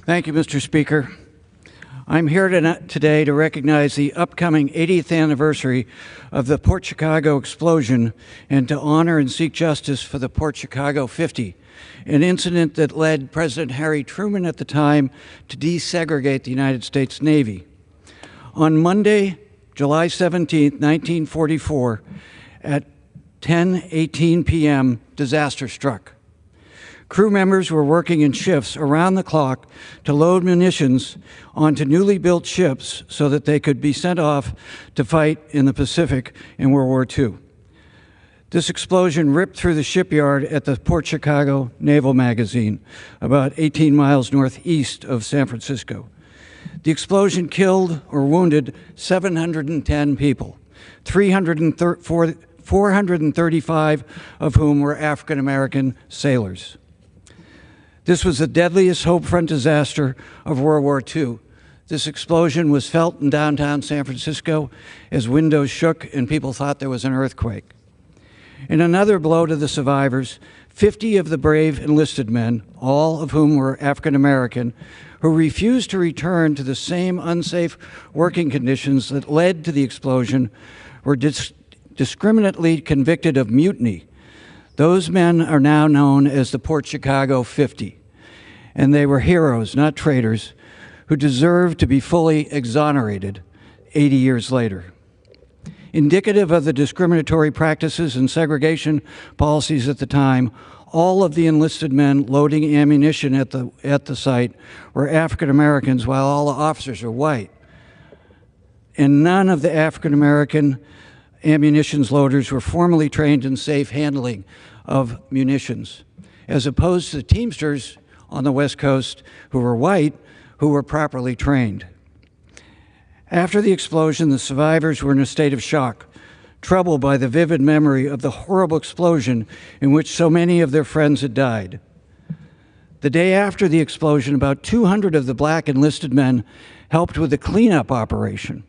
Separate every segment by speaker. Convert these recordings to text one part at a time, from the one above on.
Speaker 1: Thank you, Mr. Speaker. I'm here today to recognize the upcoming 80th anniversary of the Port Chicago explosion and to honor and seek justice for the Port Chicago 50, an incident that led President Harry Truman at the time to desegregate the United States Navy. On Monday, July 17, 1944, at 10:18 p.m., disaster struck. Crew members were working in shifts around the clock to load munitions onto newly built ships so that they could be sent off to fight in the Pacific in World War II. This explosion ripped through the shipyard at the Port Chicago Naval Magazine, about 18 miles northeast of San Francisco. The explosion killed or wounded 710 people, 435 of whom were African American sailors. This was the deadliest homefront disaster of World War II. This explosion was felt in downtown San Francisco as windows shook and people thought there was an earthquake. In another blow to the survivors, 50 of the brave enlisted men, all of whom were African American, who refused to return to the same unsafe working conditions that led to the explosion, were discriminately convicted of mutiny. Those men are now known as the Port Chicago 50, and they were heroes, not traitors, who deserve to be fully exonerated 80 years later. Indicative of the discriminatory practices and segregation policies at the time, all of the enlisted men loading ammunition at the site were African Americans, while all the officers were white. And none of the African American ammunition loaders were formally trained in safe handling of munitions, as opposed to the Teamsters on the West Coast who were white, who were properly trained. After the explosion, the survivors were in a state of shock, troubled by the vivid memory of the horrible explosion in which so many of their friends had died. The day after the explosion, about 200 of the black enlisted men helped with the cleanup operation.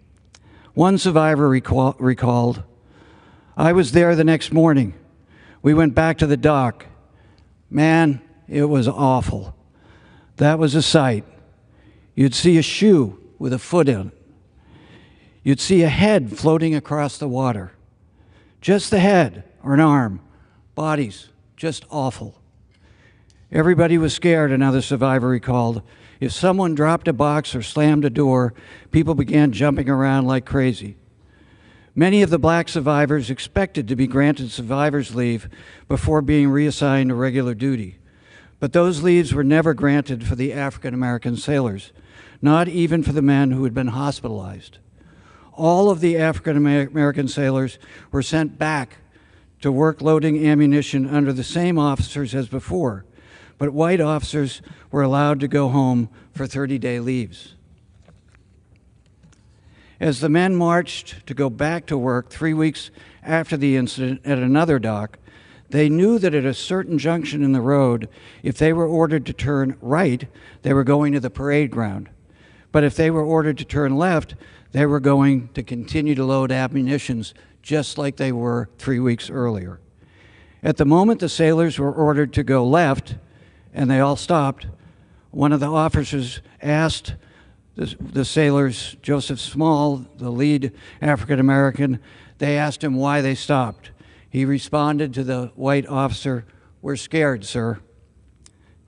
Speaker 1: One survivor recalled, "I was there the next morning. We went back to the dock. Man, it was awful. That was a sight. You'd see a shoe with a foot in it. You'd see a head floating across the water. Just the head or an arm. Bodies, just awful. Everybody was scared," another survivor recalled. "If someone dropped a box or slammed a door, people began jumping around like crazy." Many of the black survivors expected to be granted survivor's leave before being reassigned to regular duty. But those leaves were never granted for the African American sailors, not even for the men who had been hospitalized. All of the African American sailors were sent back to work loading ammunition under the same officers as before, but white officers were allowed to go home for 30-day leaves. As the men marched to go back to work 3 weeks after the incident at another dock, they knew that at a certain junction in the road, if they were ordered to turn right, they were going to the parade ground. But if they were ordered to turn left, they were going to continue to load ammunitions just like they were 3 weeks earlier. At the moment the sailors were ordered to go left, and they all stopped, one of the officers asked the sailors, Joseph Small, the lead African American, they asked him why they stopped. He responded to the white officer, "We're scared, sir."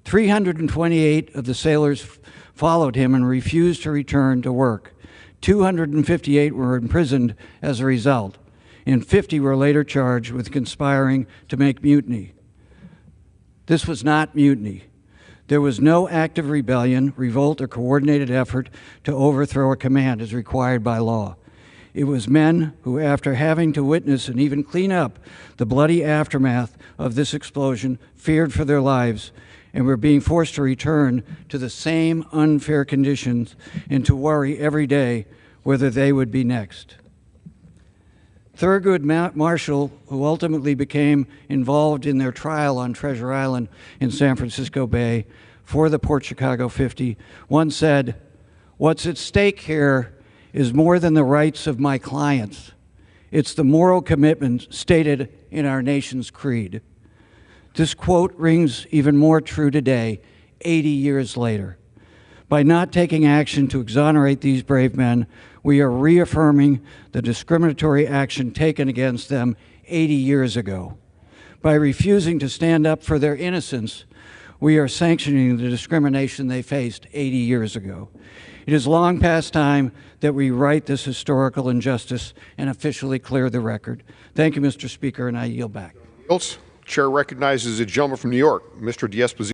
Speaker 1: 328 of the sailors followed him and refused to return to work. 258 were imprisoned as a result, and 50 were later charged with conspiring to make mutiny. This was not mutiny. There was no active rebellion, revolt, or coordinated effort to overthrow a command as required by law. It was men who, after having to witness and even clean up the bloody aftermath of this explosion, feared for their lives and were being forced to return to the same unfair conditions and to worry every day whether they would be next. Thurgood Marshall, who ultimately became involved in their trial on Treasure Island in San Francisco Bay for the Port Chicago 50, once said, "What's at stake here is more than the rights of my clients. It's the moral commitment stated in our nation's creed." This quote rings even more true today, 80 years later. By not taking action to exonerate these brave men, we are reaffirming the discriminatory action taken against them 80 years ago. By refusing to stand up for their innocence, we are sanctioning the discrimination they faced 80 years ago. It is long past time that we right this historical injustice and officially clear the record. Thank you, Mr. Speaker, and I yield back.
Speaker 2: Chair recognizes a gentleman from New York, Mr. D'Esposito.